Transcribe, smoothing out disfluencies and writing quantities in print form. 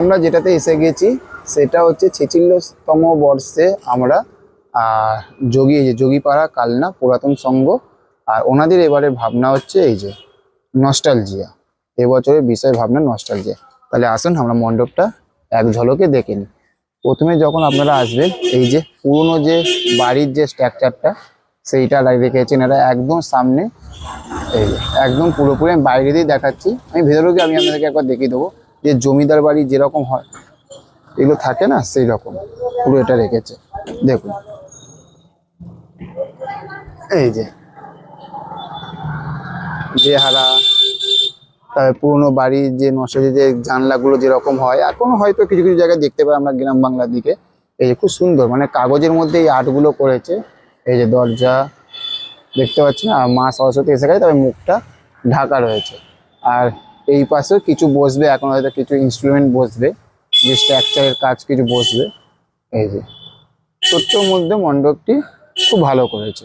আমরা যেটাতে এসে গেছি সেটা হচ্ছে 46তম বর্ষে আমরা যোগীপাড়া কালনা পুরাতন সংঘ। আর ওনাদের এবারে ভাবনা হচ্ছে এই যে নস্টালজিয়া, এবছরের বিষয় ভাবনা নস্টালজিয়া। তাহলে আসুন আমরা মণ্ডপটা এক ঝলকে দেখে নিই। প্রথমে যখন আপনারা আসবেন এই যে পুরনো যে বাড়ির যে স্ট্রাকচারটা সেইটা রেখেছেন এরা একদম সামনে। এই যে একদম পুরোপুরি আমি বাইরে দিয়ে দেখাচ্ছি, আমি ভেতরে গিয়ে আমি আপনাদেরকে একবার দেখিয়ে দেবো যে জমিদার বাড়ি যেরকম হয় এগুলো থাকে না, সেই রকম পুরো এটা রেখেছে। দেখুন এই যে বেহারা, তারপরে পুরোনো বাড়ির যে নকশাদি যে জানলাগুলো যেরকম হয় এখনো হয়তো কিছু কিছু জায়গায় দেখতে পাই আমরা গ্রাম বাংলার দিকে। এই যে খুব সুন্দর মানে কাগজের মধ্যে এই আর্টগুলো করেছে। এই যে দরজা দেখতে পাচ্ছি না, মা সরস্বতী এসে গেছে, তবে মুখটা ঢাকা রয়েছে। আর এই পাশে কিছু বসবে, এখন হয়তো কিছু ইনস্ট্রুমেন্ট বসবে, যে স্ট্রাকচারের কাজ কিছু বসবে। এই যে ছোট্টর মধ্যে মণ্ডপটি খুব ভালো করেছে।